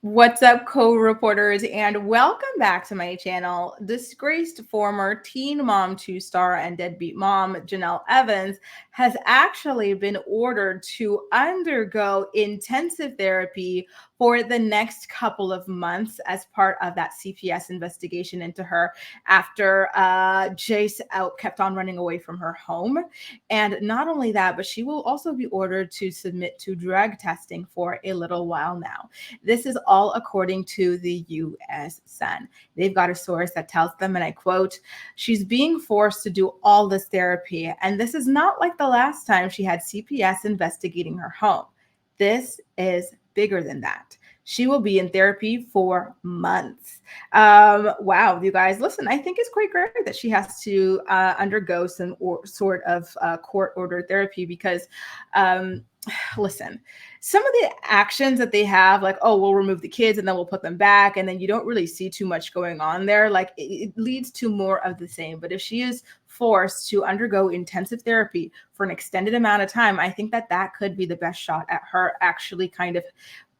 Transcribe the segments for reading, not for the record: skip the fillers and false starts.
What's up, co-reporters, and welcome back to my channel. Disgraced former teen mom, two-star, and deadbeat mom, Jenelle Evans, has actually been ordered to undergo intensive therapy for the next couple of months as part of that CPS investigation into her after Jace kept on running away from her home. And not only that, but she will also be ordered to submit to drug testing for a little while now. This is all according to the U.S. Sun. They've got a source that tells them, and I quote, "She's being forced to do all this therapy, and this is not like the last time she had CPS investigating her home. This is bigger than that. She will be in therapy for months." Wow, you guys, listen, I think it's quite great that she has to undergo some sort of court-ordered therapy because listen, some of the actions that they have, like, oh, we'll remove the kids and then we'll put them back, and then you don't really see too much going on there. Like it leads to more of the same. But if she is forced to undergo intensive therapy for an extended amount of time, I think that that could be the best shot at her actually kind of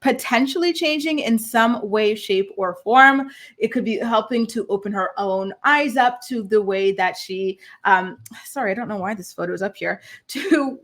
potentially changing in some way, shape, or form. It could be helping to open her own eyes up to the way that she, sorry, I don't know why this photo is up here, to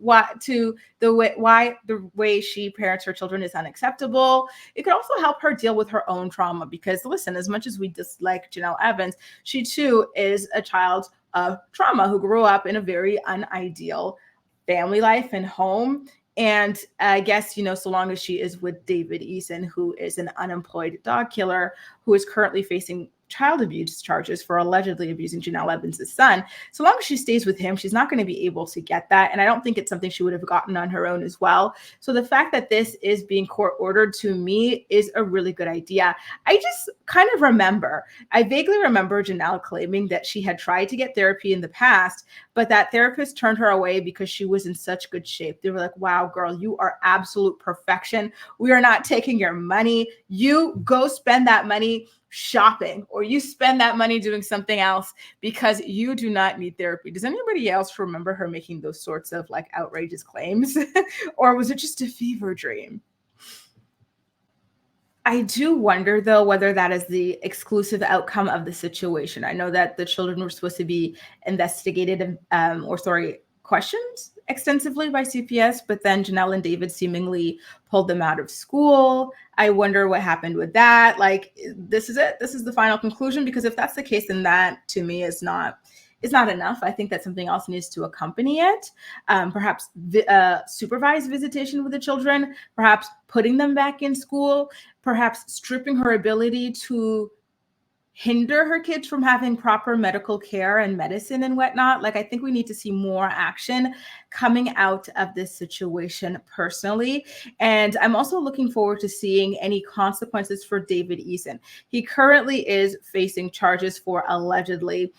the way she parents her children is unacceptable. It could also help her deal with her own trauma because, listen, as much as we dislike Jenelle Evans, she too is a child of trauma who grew up in a very unideal family life and home. And I guess, so long as she is with David Eason, who is an unemployed dog killer, who is currently facing child abuse charges for allegedly abusing Jenelle Evans' son, so long as she stays with him, she's not going to be able to get that. And I don't think it's something she would have gotten on her own as well. So the fact that this is being court ordered to me is a really good idea. I just kind of I vaguely remember Jenelle claiming that she had tried to get therapy in the past, but that therapist turned her away because she was in such good shape. They were like, wow, girl, you are absolute perfection. We are not taking your money. You go spend that money shopping, or you spend that money doing something else because you do not need therapy. Does anybody else remember her making those sorts of like outrageous claims? Or was it just a fever dream? I do wonder, though, whether that is the exclusive outcome of the situation. I know that the children were supposed to be investigated, questioned extensively by CPS, but then Jenelle and David seemingly pulled them out of school. I wonder what happened with that. Like, this is it. This is the final conclusion, because if that's the case, then that to me is not enough. I think that something else needs to accompany it. Perhaps supervised visitation with the children, perhaps putting them back in school, perhaps stripping her ability to hinder her kids from having proper medical care and medicine and whatnot. Like, I think we need to see more action coming out of this situation personally. And I'm also looking forward to seeing any consequences for David Eason. He currently is facing charges for allegedly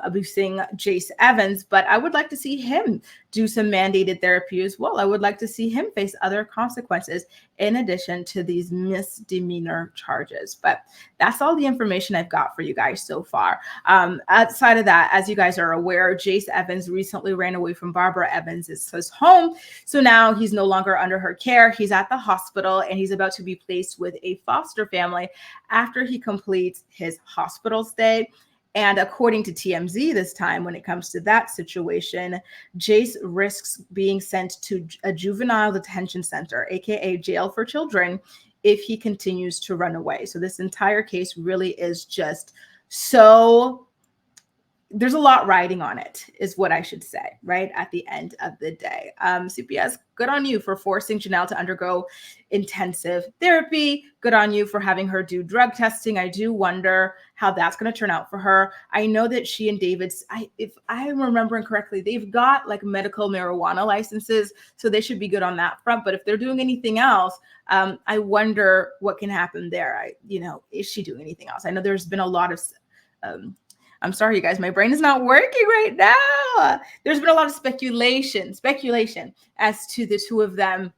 abusing Jace Evans, but I would like to see him do some mandated therapy as well. I would like to see him face other consequences in addition to these misdemeanor charges. But that's all the information I've got for you guys so far. Outside of that, as you guys are aware, Jace Evans recently ran away from Barbara Evans' home. So now he's no longer under her care. He's at the hospital and he's about to be placed with a foster family after he completes his hospital stay. And according to TMZ this time, when it comes to that situation, Jace risks being sent to a juvenile detention center, aka jail for children, if he continues to run away. So this entire case really is just so, there's a lot riding on it, is what I should say, right? At the end of the day. CPS, good on you for forcing Jenelle to undergo intensive therapy. Good on you for having her do drug testing. I do wonder how that's going to turn out for her. I know that she and David's, if I'm remembering correctly, they've got like medical marijuana licenses, so they should be good on that front. But if they're doing anything else, I wonder what can happen there. Is she doing anything else? I know there's been a lot of, I'm sorry, you guys, my brain is not working right now. There's been a lot of speculation as to the two of them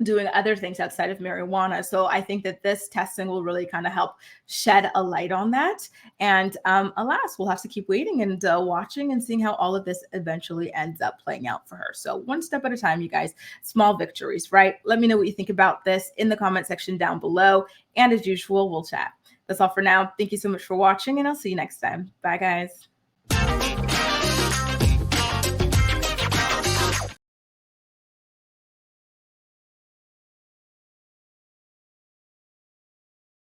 doing other things outside of marijuana. So I think that this testing will really kind of help shed a light on that. And alas, we'll have to keep waiting and watching and seeing how all of this eventually ends up playing out for her. So one step at a time, you guys, small victories, right? Let me know what you think about this in the comment section down below. And as usual, we'll chat. That's all for now. Thank you so much for watching, and I'll see you next time. Bye, guys.